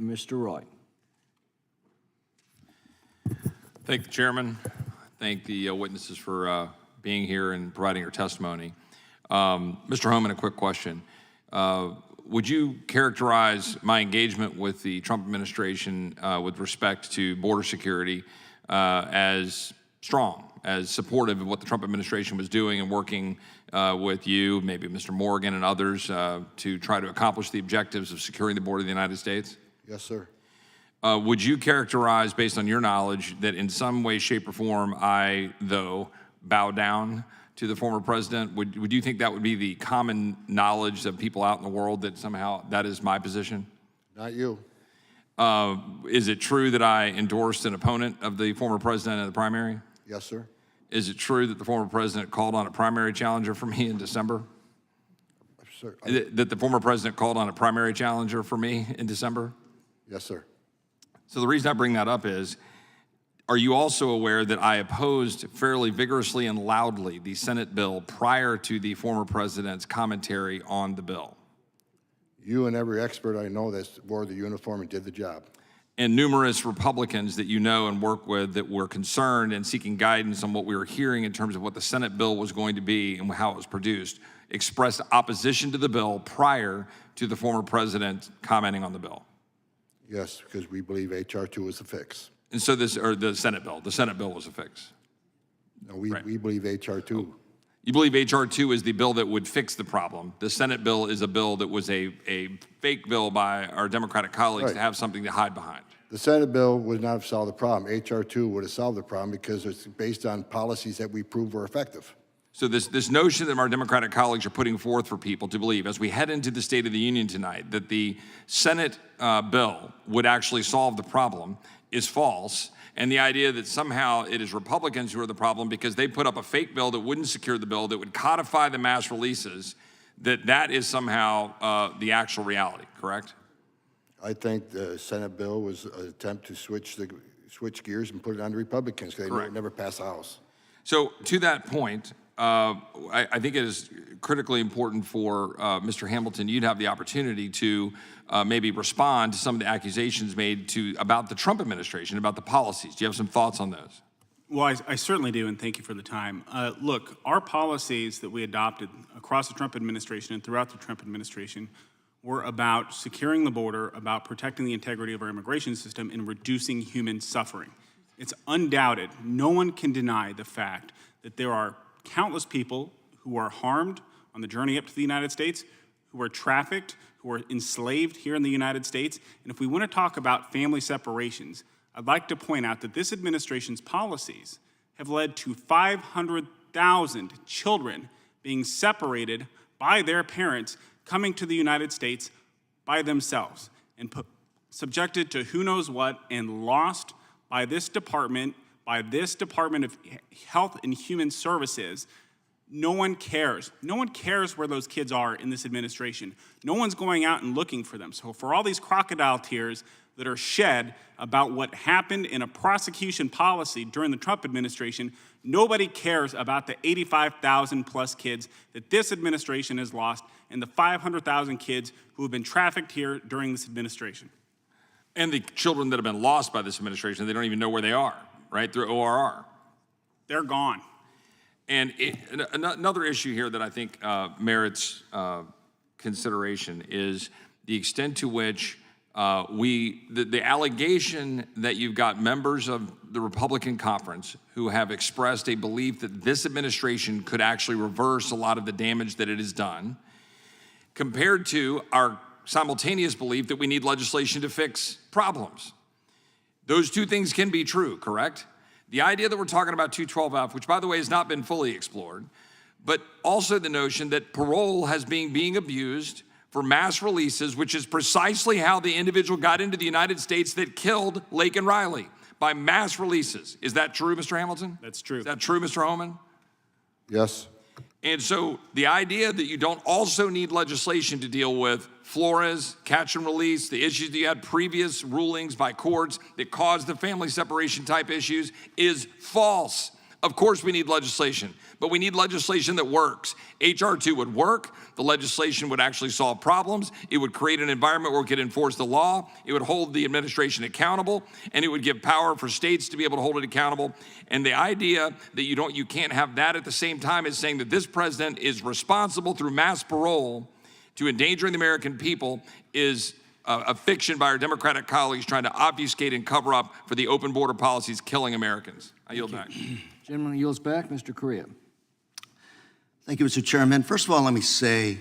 Mr. Roy. Thank the chairman. Thank the witnesses for being here and providing your testimony. Mr. Homan, a quick question. Would you characterize my engagement with the Trump administration with respect to border security as strong, as supportive of what the Trump administration was doing and working with you, maybe Mr. Morgan and others, to try to accomplish the objectives of securing the border of the United States? Yes, sir. Would you characterize, based on your knowledge, that in some way, shape, or form, I, though, bow down to the former president? Would you think that would be the common knowledge of people out in the world, that somehow that is my position? Not you. Is it true that I endorsed an opponent of the former president in the primary? Yes, sir. Is it true that the former president called on a primary challenger for me in December? Sir, That the former president called on a primary challenger for me in December? yes, sir. So the reason I bring that up is, are you also aware that I opposed fairly vigorously and loudly the Senate bill prior to the former president's commentary on the bill? You and every expert I know that wore the uniform and did the job. And numerous Republicans that you know and work with that were concerned and seeking guidance on what we were hearing in terms of what the Senate bill was going to be and how it was produced, expressed opposition to the bill prior to the former president commenting on the bill. Yes, because we believe H.R. 2 is a fix. And so the Senate bill was a fix. No, we Right. believe H.R. 2. You believe H.R. 2 is the bill that would fix the problem. The Senate bill is a bill that was a fake bill by our Democratic colleagues to Right. have something to hide behind. The Senate bill would not have solved the problem. H.R. 2 would have solved the problem because it's based on policies that we prove were effective. So this notion that our Democratic colleagues are putting forth for people to believe, as we head into the State of the Union tonight, that the Senate bill would actually solve the problem is false. And the idea that somehow it is Republicans who are the problem because they put up a fake bill that wouldn't secure the bill, that would codify the mass releases, that is somehow the actual reality, correct? I think the Senate bill was an attempt to switch gears and put it on the Republicans because they knew it Correct. would never pass the House. So to that point, I think it is critically important for Mr. Hamilton, you'd have the opportunity to maybe respond to some of the accusations made about the Trump administration, about the policies. Do you have some thoughts on those? Well, I certainly do, and thank you for the time. Look, our policies that we adopted across the Trump administration and throughout the Trump administration were about securing the border, about protecting the integrity of our immigration system, and reducing human suffering. It's undoubted. No one can deny the fact that there are countless people who are harmed on the journey up to the United States, who are trafficked, who are enslaved here in the United States. And if we want to talk about family separations, I'd like to point out that this administration's policies have led to 500,000 children being separated by their parents coming to the United States by themselves and subjected to who knows what and lost by this Department of Health and Human Services. No one cares. No one cares where those kids are in this administration. No one's going out and looking for them. So for all these crocodile tears that are shed about what happened in a prosecution policy during the Trump administration, nobody cares about the 85,000 plus kids that this administration has lost and the 500,000 kids who have been trafficked here during this administration. And the children that have been lost by this administration, they don't even know where they are, right, through ORR. They're gone. And another issue here that I think merits consideration is the extent to which the allegation that you've got members of the Republican conference who have expressed a belief that this administration could actually reverse a lot of the damage that it has done, compared to our simultaneous belief that we need legislation to fix problems. Those two things can be true, correct? The idea that we're talking about 212F, which by the way has not been fully explored, but also the notion that parole has been being abused for mass releases, which is precisely how the individual got into the United States that killed Lake and Riley, by mass releases. Is that true, Mr. Hamilton? That's true. Is that true, Mr. Homan? Yes. And so the idea that you don't also need legislation to deal with Flores, catch and release, the issues that you had previous rulings by courts that caused the family separation type issues is false. Of course we need legislation, but we need legislation that works. H.R. 2 would work. The legislation would actually solve problems. It would create an environment where we could enforce the law. It would hold the administration accountable, and it would give power for states to be able to hold it accountable. And the idea that you can't have that at the same time is saying that this president is responsible through mass parole to endangering the American people is a fiction by our Democratic colleagues trying to obfuscate and cover up for the open border policies killing Americans. I yield back. Gentleman yields back. Mr. Correa. Thank you, Mr. Chairman. First of all, let me say